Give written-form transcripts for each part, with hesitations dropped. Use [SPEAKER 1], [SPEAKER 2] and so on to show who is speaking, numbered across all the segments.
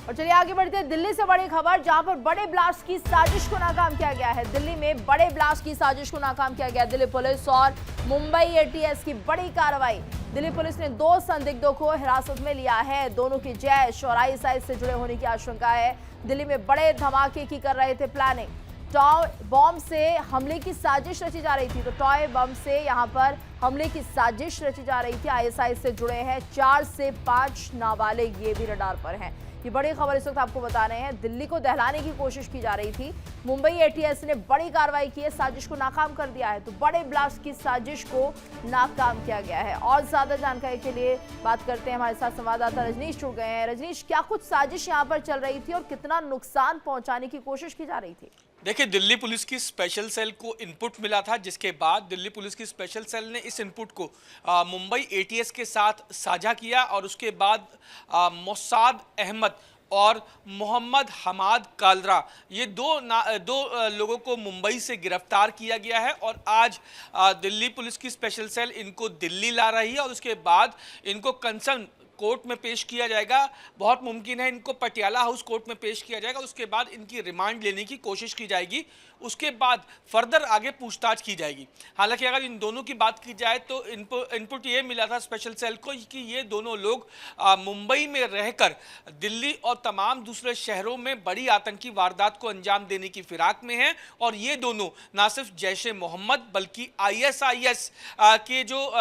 [SPEAKER 1] और चलिए आगे बढ़ते हैं दिल्ली से बड़ी खबर, जहां पर बड़े ब्लास्ट की साजिश को नाकाम किया गया है। दिल्ली में बड़े ब्लास्ट की साजिश को नाकाम किया गया। दिल्ली पुलिस और मुंबई एटीएस की बड़ी कार्रवाई। दिल्ली पुलिस ने 2 संदिग्धों को हिरासत में लिया है। दोनों की जैश और आईएसआई से जुड़े होने की आशंका है। दिल्ली में बड़े धमाके की कर रहे थे प्लानिंग। टॉय बम से हमले की साजिश रची जा रही थी। तो टॉय बम से यहां पर हमले की साजिश रची जा रही थी। आईएसआई से जुड़े हैं 4 से 5 नाबालिग, ये भी रडार पर हैं। ये बड़ी खबर इस वक्त आपको बता रहे हैं। दिल्ली को दहलाने की कोशिश की जा रही थी। मुंबई एटीएस ने बड़ी कार्रवाई की है, साजिश को नाकाम कर दिया है। तो बड़े ब्लास्ट की साजिश को नाकाम किया गया है। और ज्यादा जानकारी के लिए बात करते हैं, हमारे साथ संवाददाता रजनीश जुड़ गए हैं। रजनीश, क्या कुछ साजिश यहाँ पर चल रही थी और कितना नुकसान पहुंचाने की कोशिश की जा रही थी?
[SPEAKER 2] देखिए, दिल्ली पुलिस की स्पेशल सेल को इनपुट मिला था, जिसके बाद दिल्ली पुलिस की स्पेशल सेल ने इस इनपुट को मुंबई एटीएस के साथ साझा किया और उसके बाद मोसाद अहमद और मोहम्मद हमाद कालरा, ये दो लोगों को मुंबई से गिरफ्तार किया गया है। और आज दिल्ली पुलिस की स्पेशल सेल इनको दिल्ली ला रही है और उसके बाद इनको कंसर्न कोर्ट में पेश किया जाएगा। बहुत मुमकिन है इनको पटियाला हाउस कोर्ट में पेश किया जाएगा। उसके बाद इनकी रिमांड लेने की कोशिश की जाएगी। उसके बाद फर्दर आगे पूछताछ की जाएगी। हालांकि अगर इन दोनों की बात की जाए तो इनपुट ये मिला था स्पेशल सेल को कि ये दोनों लोग मुंबई में रहकर दिल्ली और तमाम दूसरे शहरों में बड़ी आतंकी वारदात को अंजाम देने की फिराक में हैं। और ये दोनों ना सिर्फ जैश ए मोहम्मद बल्कि आईएसआईएस के जो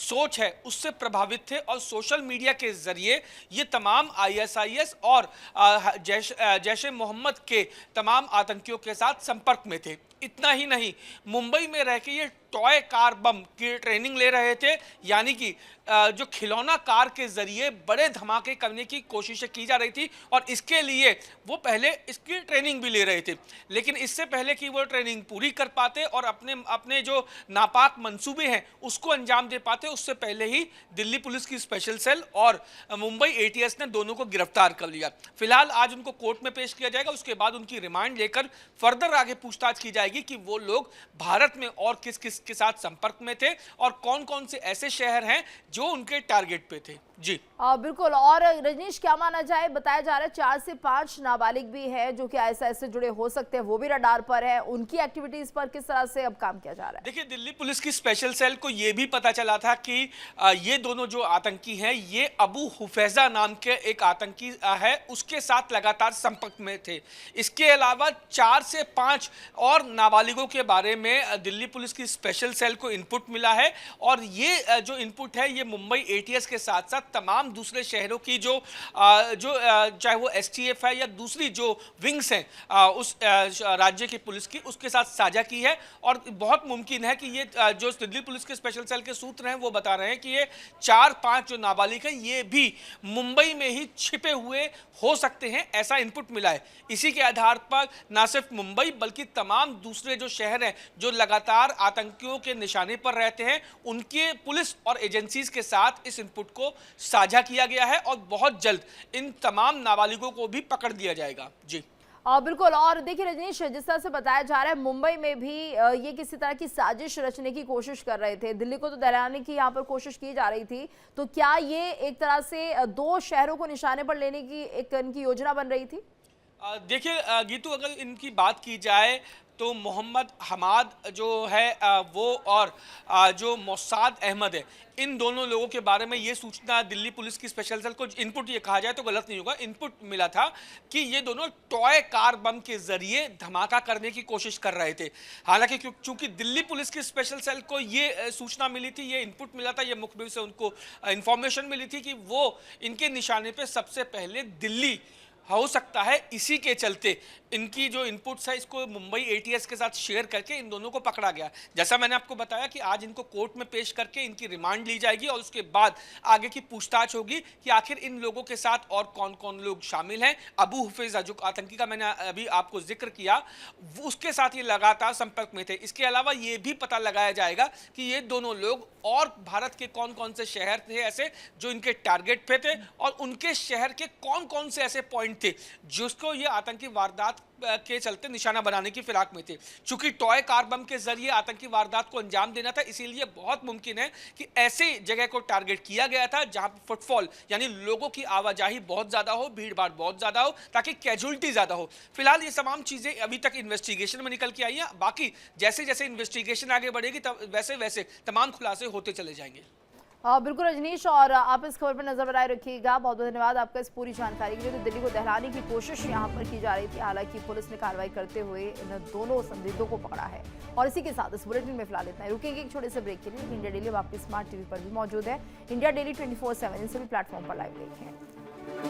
[SPEAKER 2] सोच है उससे प्रभावित थे और सोशल मीडिया के जरिए ये तमाम आईएसआईएस और जैश ए मोहम्मद के तमाम आतंकियों के साथ संपर्क में थे। इतना ही नहीं, मुंबई में रह के ये टॉय कार बम की ट्रेनिंग ले रहे थे, यानी कि जो खिलौना कार के जरिए बड़े धमाके करने की कोशिशें की जा रही थी। और इसके लिए वो पहले इसकी ट्रेनिंग भी ले रहे थे, लेकिन इससे पहले कि वो ट्रेनिंग पूरी कर पाते और अपने जो नापाक मंसूबे हैं उसको अंजाम दे पाते, उससे पहले ही दिल्ली पुलिस की स्पेशल सेल और मुंबई एटीएस ने दोनों को गिरफ्तार कर लिया। फिलहाल आज उनको कोर्ट में पेश किया जाएगा। उसके बाद उनकी रिमांड लेकर फर्दर आगे पूछताछ की जाएगी कि वो लोग भारत में और किस किस के साथ संपर्क में थे और कौन कौन से ऐसे शहर हैं जो उनके टारगेट पे थे। जी
[SPEAKER 1] बिल्कुल। और रजनीश, क्या माना जाए, बताया जा रहा है 4 से 5 नाबालिग भी है जो कि आईएसआईएस से जुड़े हो सकते हैं, वो भी रडार पर है। उनकी एक्टिविटीज पर किस तरह से अब काम किया जा रहा है?
[SPEAKER 2] देखिए, दिल्ली पुलिस की स्पेशल सेल को यह भी पता चला था कि ये दोनों जो आतंकी हैं ये अबू हुफैजा नाम के एक आतंकी है, उसके साथ लगातार संपर्क में थे। इसके अलावा 4 से 5 और नाबालिगों के बारे में दिल्ली पुलिस की स्पेशल सेल को इनपुट मिला है। और ये जो इनपुट है ये मुंबई एटीएस के साथ साथ तमाम दूसरे शहरों की जो चाहे वो एसटीएफ है या दूसरी जो विंग्स हैं उस राज्य की पुलिस की, उसके साथ साझा की है। और बहुत मुमकिन है कि ये जो दिल्ली पुलिस के स्पेशल सेल के सूत्र हैं वो बता रहे हैं कि ये 4-5 जो नाबालिग हैं ये भी मुंबई में ही छिपे हुए हो सकते हैं, ऐसा इनपुट मिला है। इसी के आधार पर ना सिर्फ मुंबई बल्कि तमाम दूसरे जो शहर हैं जो लगातार आतंकियों के निशाने पर रहते हैं, उनके पुलिस और एजेंसीज के साथ इस इनपुट को साझा किया गया है और बहुत जल्द इन तमाम नाबालिगों को भी पकड़ दिया जाएगा। जी
[SPEAKER 1] बिल्कुल। और देखिए रजनीश, जिस तरह से बताया जा रहा है मुंबई में भी ये किसी तरह की साजिश रचने की कोशिश कर रहे थे। दिल्ली को तो दहलाने की यहाँ पर कोशिश की जा रही थी। तो क्या ये एक तरह से 2 शहरों को निशाने पर लेने की एक इनकी योजना बन रही थी?
[SPEAKER 2] देखिए गीतू, अगर इनकी बात की जाए तो मोहम्मद हमाद जो है वो और जो मोसाद अहमद है, इन दोनों लोगों के बारे में ये सूचना दिल्ली पुलिस की स्पेशल सेल को इनपुट, ये कहा जाए तो गलत नहीं होगा, इनपुट मिला था कि ये दोनों टॉय कार बम के जरिए धमाका करने की कोशिश कर रहे थे। हालांकि चूंकि दिल्ली पुलिस की स्पेशल सेल को ये सूचना मिली थी, ये इनपुट मिला था, ये मुखबिर से उनको इंफॉर्मेशन मिली थी कि वो इनके निशाने पे सबसे पहले दिल्ली हो सकता है। इसी के चलते इनकी जो इनपुट्स है इसको मुंबई एटीएस के साथ शेयर करके इन दोनों को पकड़ा गया। जैसा मैंने आपको बताया कि आज इनको कोर्ट में पेश करके इनकी रिमांड ली जाएगी और उसके बाद आगे की पूछताछ होगी कि आखिर इन लोगों के साथ और कौन कौन लोग शामिल हैं। अबू हुफैजा जो आतंकी का मैंने अभी आपको जिक्र किया, उसके साथ ये लगातार संपर्क में थे। इसके अलावा ये भी पता लगाया जाएगा कि ये दोनों लोग और भारत के कौन कौन से शहर थे ऐसे जो इनके टारगेट पे थे और उनके शहर के कौन कौन से ऐसे पॉइंट थे जिसको ये आतंकी वारदात के चलते निशाना बनाने की फिराक में थे। चूंकि टॉय कार बम के जरिए आतंकी वारदात को अंजाम देना था, इसीलिए बहुत मुमकिन है कि ऐसे जगह को टारगेट किया गया था जहां फुटफॉल यानी लोगों की आवाजाही बहुत ज्यादा हो, भीड़ भाड़ बहुत ज्यादा हो, ताकि कैजुअलिटी ज्यादा हो। फिलहाल ये तमाम चीजें अभी तक इन्वेस्टिगेशन में निकल के आई हैं। बाकी जैसे जैसे इन्वेस्टिगेशन आगे बढ़ेगी तब वैसे वैसे तमाम खुलासे होते चले जाएंगे।
[SPEAKER 1] बिल्कुल रजनीश, और आप इस खबर पर नजर बनाए रखिएगा। बहुत बहुत धन्यवाद आपका इस पूरी जानकारी के लिए। तो दिल्ली को दहलाने की कोशिश यहाँ पर की जा रही थी, हालांकि पुलिस ने कार्रवाई करते हुए इन दोनों संदिग्धों को पकड़ा है। और इसी के साथ इस बुलेटिन में फिलहाल इतना ही। रुकेंगे एक छोटे से ब्रेक के लिए। इंडिया डेली अब आपकी स्मार्ट टीवी पर भी मौजूद है। इंडिया डेली 24/7 इन सभी प्लेटफॉर्म पर लाइव देखें।